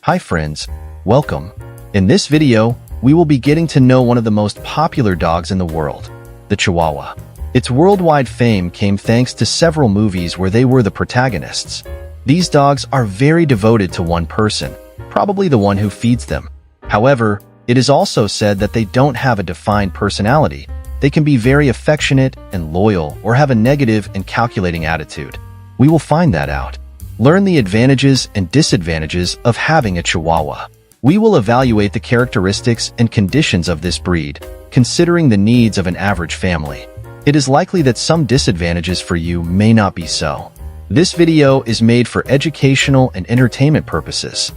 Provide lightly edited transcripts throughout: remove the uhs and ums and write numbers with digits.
Hi friends, welcome. In this video, we will be getting to know one of the most popular dogs in the world, the Chihuahua. Its worldwide fame came thanks to several movies where they were the protagonists. These dogs are very devoted to one person, probably the one who feeds them. However, it is also said that they don't have a defined personality. They can be very affectionate and loyal or have a negative and calculating attitude. We will find that out. Learn the advantages and disadvantages of having a Chihuahua. We will evaluate the characteristics and conditions of this breed, considering the needs of an average family. It is likely that some disadvantages for you may not be so. This video is made for educational and entertainment purposes.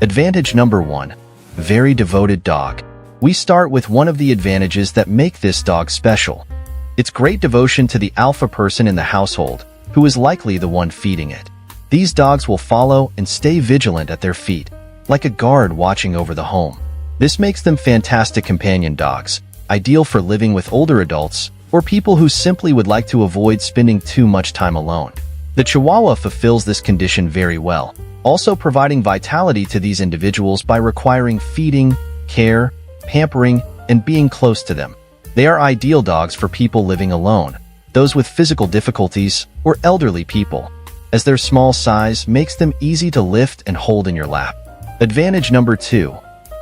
Advantage number 1. Very devoted dog. We start with one of the advantages that make this dog special. It's great devotion to the alpha person in the household, who is likely the one feeding it. These dogs will follow and stay vigilant at their feet, like a guard watching over the home. This makes them fantastic companion dogs, ideal for living with older adults or people who simply would like to avoid spending too much time alone. The Chihuahua fulfills this condition very well, also providing vitality to these individuals by requiring feeding, care, pampering, and being close to them. They are ideal dogs for people living alone, those with physical difficulties, or elderly people, as their small size makes them easy to lift and hold in your lap. Advantage number 2.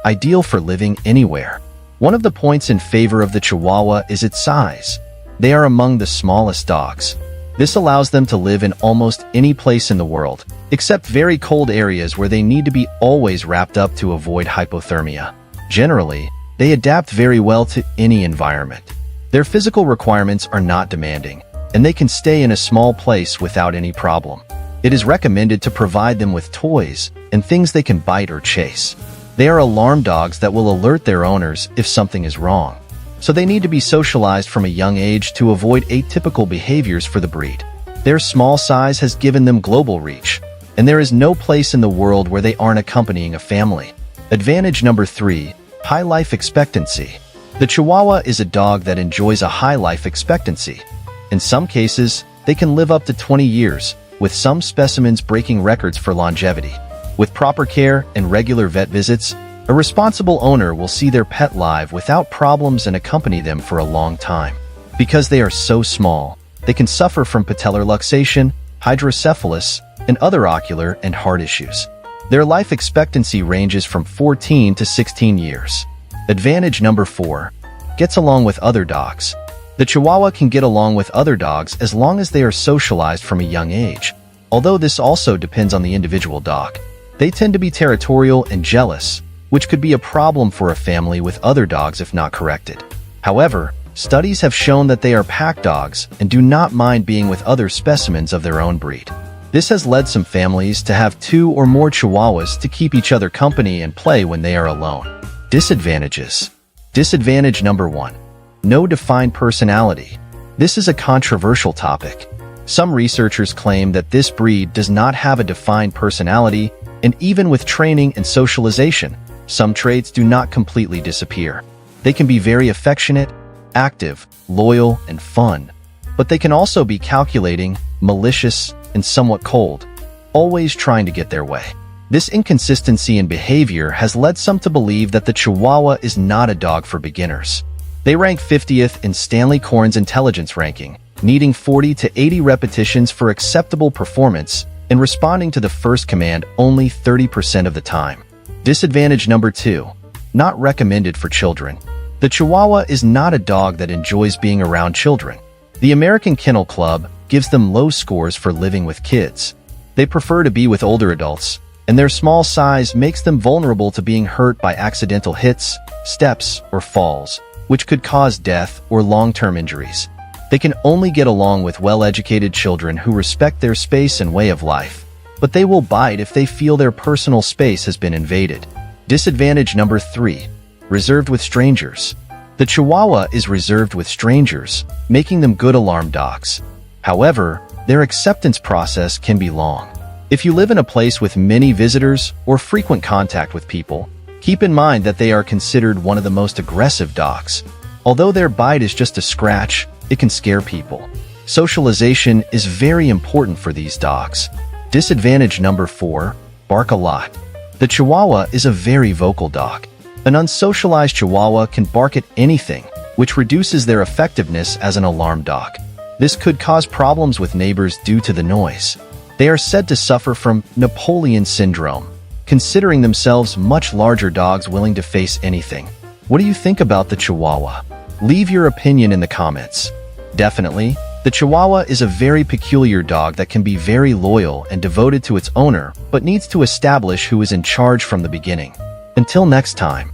Ideal for living anywhere. One of the points in favor of the Chihuahua is its size. They are among the smallest dogs. This allows them to live in almost any place in the world, except very cold areas where they need to be always wrapped up to avoid hypothermia. Generally, they adapt very well to any environment. Their physical requirements are not demanding, and they can stay in a small place without any problem. It is recommended to provide them with toys and things they can bite or chase. They are alarm dogs that will alert their owners if something is wrong, so they need to be socialized from a young age to avoid atypical behaviors for the breed. Their small size has given them global reach, and there is no place in the world where they aren't accompanying a family. Advantage number 3. High life expectancy. The Chihuahua is a dog that enjoys a high life expectancy. In some cases, they can live up to 20 years, with some specimens breaking records for longevity. With proper care and regular vet visits, a responsible owner will see their pet live without problems and accompany them for a long time. Because they are so small, they can suffer from patellar luxation, hydrocephalus, and other ocular and heart issues. Their life expectancy ranges from 14 to 16 years. Advantage number 4. Gets along with other dogs. The Chihuahua can get along with other dogs as long as they are socialized from a young age, although this also depends on the individual dog. They tend to be territorial and jealous, which could be a problem for a family with other dogs if not corrected. However, studies have shown that they are pack dogs and do not mind being with other specimens of their own breed. This has led some families to have 2 or more Chihuahuas to keep each other company and play when they are alone. Disadvantages. Disadvantage number 1. No defined personality. This is a controversial topic. Some researchers claim that this breed does not have a defined personality, and even with training and socialization, some traits do not completely disappear. They can be very affectionate, active, loyal, and fun, but they can also be calculating, malicious, and somewhat cold, always trying to get their way. This inconsistency in behavior has led some to believe that the Chihuahua is not a dog for beginners. They rank 50th in Stanley Korn's intelligence ranking, needing 40 to 80 repetitions for acceptable performance and responding to the first command only 30% of the time. Disadvantage number 2. Not recommended for children. The Chihuahua is not a dog that enjoys being around children. The American Kennel Club gives them low scores for living with kids. They prefer to be with older adults, and their small size makes them vulnerable to being hurt by accidental hits, steps, or falls, which could cause death or long-term injuries. They can only get along with well-educated children who respect their space and way of life, but they will bite if they feel their personal space has been invaded. Disadvantage number 3. Reserved with strangers. The Chihuahua is reserved with strangers, making them good alarm dogs. However, their acceptance process can be long. If you live in a place with many visitors or frequent contact with people, keep in mind that they are considered one of the most aggressive dogs. Although their bite is just a scratch, it can scare people. Socialization is very important for these dogs. Disadvantage number 4, bark a lot. The Chihuahua is a very vocal dog. An unsocialized Chihuahua can bark at anything, which reduces their effectiveness as an alarm dog. This could cause problems with neighbors due to the noise. They are said to suffer from Napoleon syndrome, considering themselves much larger dogs willing to face anything. What do you think about the Chihuahua? Leave your opinion in the comments. Definitely, the Chihuahua is a very peculiar dog that can be very loyal and devoted to its owner, but needs to establish who is in charge from the beginning. Until next time.